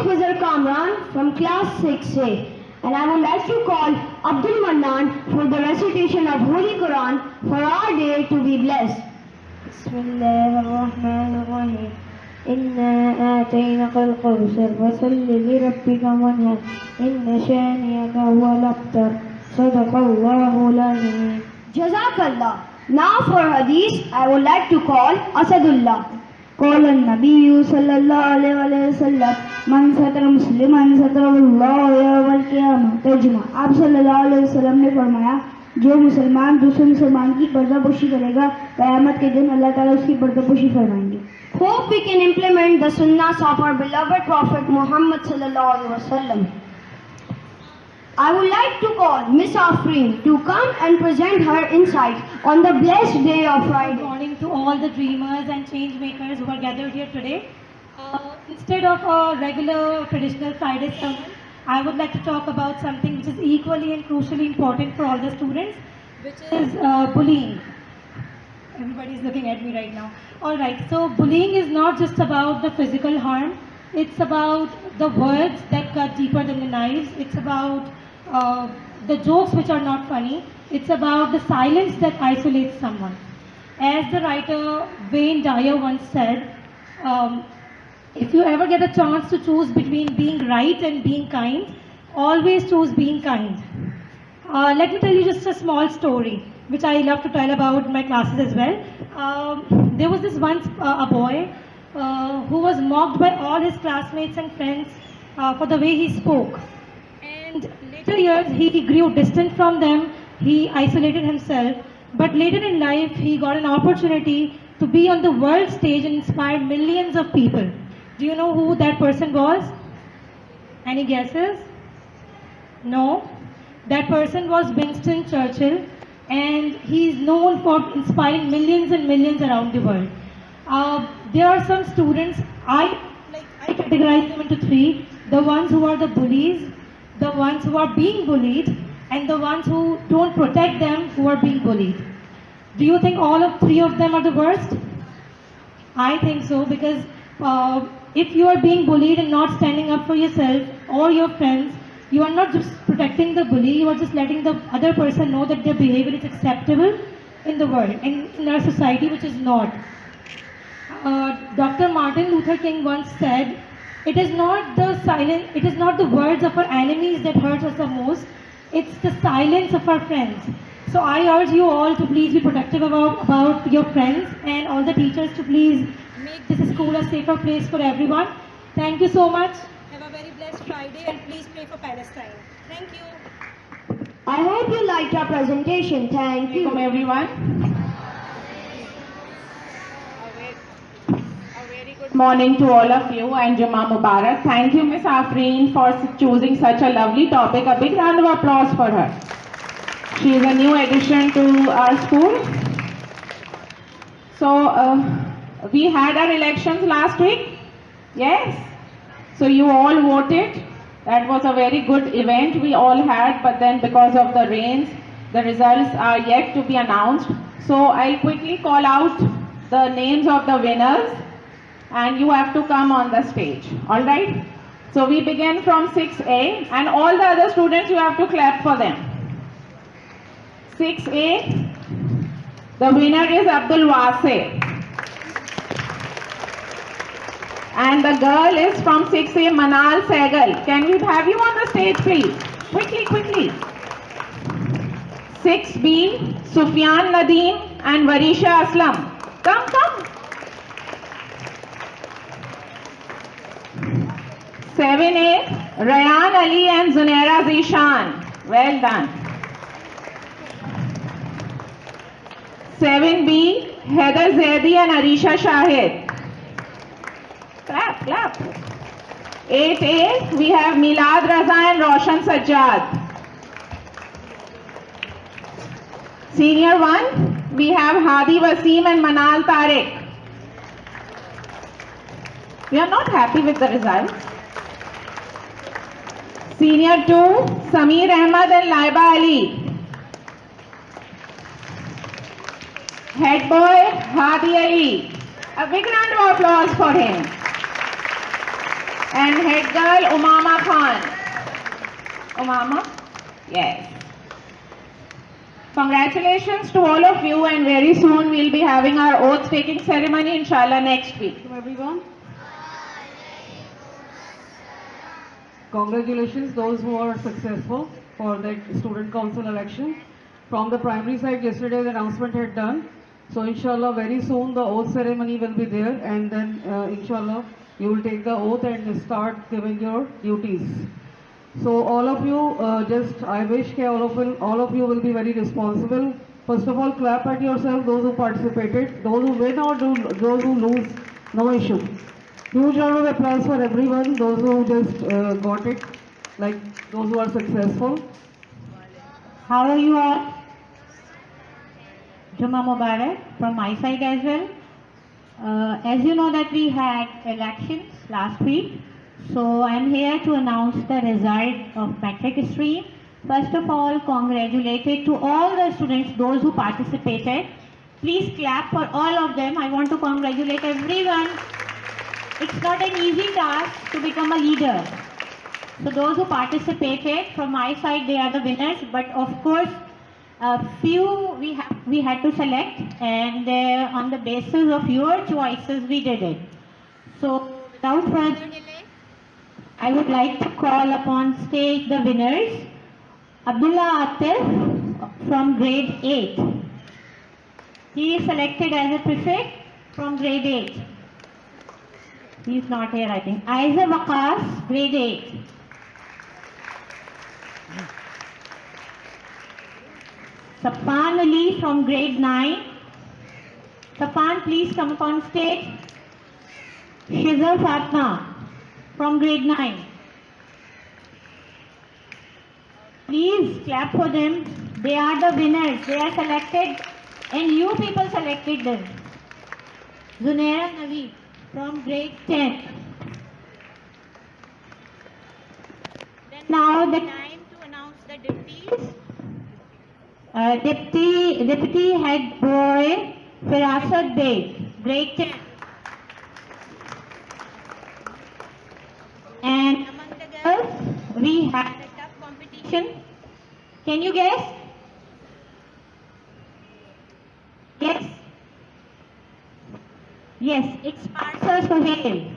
Officer Kamran from class 6A, and I would like to call Abdul Mannan for the recitation of Holy Quran for our day to be blessed. Bismillah ar-Rahman ar-Rahim. إنا آتيناك الكوثر فصل لربك وانحر إن شانئك هو الأبتر صدق الله العظيم. Jazakallah. Now for Hadith, I would like to call Asadullah. قال النبي صلى الله عليه وسلم من ستر مسلما ستره الله يوم القيامة. तर्जुमा, आप सल्लल्लाहु अलैहि वसल्लम ने फरमाया, जो मुसलमान दूसरे मुसलमान की पर्दापोशी करेगा क़यामत के दिन अल्लाह ताला उसकी पर्दापोशी फरमाएंगे. Hope we can implement the sunnahs of our beloved Prophet Muhammad sallallahu alaihi wasallam. I would like to call Miss Afreen to come and present her insights on the blessed day of Friday. Good morning to all the dreamers and change makers who are gathered here today. Instead of a regular traditional Friday sermon, I would like to talk about something which is equally and crucially important for all the students, which is bullying. Everybody is looking at me right now. Alright, so bullying is not just about the physical harm, it's about the words that cut deeper than the knives, it's about the jokes which are not funny, it's about the silence that isolates someone. As the writer Wayne Dyer once said, if you ever get a chance to choose between being right and being kind, always choose being kind. Let me tell you just a small story, which I love to tell about in my classes as well. There was this once a boy who was mocked by all his classmates and friends for the way he spoke. And later years, he grew distant from them, he isolated himself. But later in life, he got an opportunity to be on the world stage and inspired millions of people. Do you know who that person was? Any guesses? No? That person was Winston Churchill, and he is known for inspiring millions and millions around the world. There are some students, I categorize them into three: the ones who are the bullies, the ones who are being bullied, and the ones who don't protect them who are being bullied. Do you think all of three of them are the worst? I think so, because if you are being bullied and not standing up for yourself or your friends, you are not just protecting the bully, you are just letting the other person know that their behavior is acceptable in the world and in our society, which is not. Dr. Martin Luther King once said, it is not the words of our enemies that hurt us the most, it's the silence of our friends. So I urge you all to please be protective about your friends, and all the teachers to please make this school a safer place for everyone. Thank you so much. Have a very blessed Friday, and please pray for Palestine. Thank you. I hope you liked our presentation. Thank you. Welcome everyone. A very good morning to all of you, and Jummah Mubarak. Thank you, Miss Afreen, for choosing such a lovely topic. A big round of applause for her. She is a new addition to our school. So, we had our elections last week. Yes. So you all voted. That was a very good event we all had, but then because of the rains, the results are yet to be announced. So I'll quickly call out the names of the winners, and you have to come on the stage. All right? So we begin from 6A, and all the other students, you have to clap for them. 6A, the winner is Abdul Wase. And the girl is from 6A, Manal Sehgal. Can we have you on the stage, please? Quickly, quickly. 6B, Sufyan Nadeem and Varisha Aslam. Come, come. 7A, Rayan Ali and Zunaira Zishan. Well done. 7B, Heather Zaidi and Arisha Shahid. Clap, clap. 8A, we have Milad Raza and Roshan Sajjad. Senior 1, we have Hadi Wasim and Manal Tariq. We are not happy with the results. Senior 2, Sameer Ahmad and Laiba Ali. Head boy, Hadi Ali. A big round of applause for him. And head girl Umama Khan. Umama? Yes. Congratulations to all of you, and very soon we'll be having our oath taking ceremony inshallah next week. Everyone. Congratulations those who are successful for the student council election. From the primary side, yesterday the announcement had done. So inshallah very soon the oath ceremony will be there, and then inshallah you will take the oath and start giving your duties. So all of you, I wish that all of you will be very responsible. First of all, clap at yourself, those who participated. Those who win or those who lose, no issue. Huge round of applause for everyone, those who just got it, like those who are successful. How are you all? Juma Mubarak from my side as well. As you know that we had elections last week, so I am here to announce the result of metric stream. First of all, congratulated to all the students, those who participated. Please clap for all of them. I want to congratulate everyone. It's not an easy task to become a leader. So those who participated, from my side, they are the winners. But of course, a few we had to select, and on the basis of your choices, we did it. So without further delay, I would like to call upon stage the winners. Abdullah Atif from grade 8. He is selected as a prefect from grade 8. He is not here, I think. Aiza Waqas, grade 8. Safan Ali from grade 9. Safan, please come up on stage. Shizar Fatma from grade 9. Please clap for them. They are the winners. They are selected, and you people selected them. Zunaira Naveed from grade 10. Then now the time to announce the deputies. Deputy Head Boy Firasat Beg, grade 10. And among the girls, we had a tough competition. Can you guess? Yes. Yes, it's Parsa Sohail.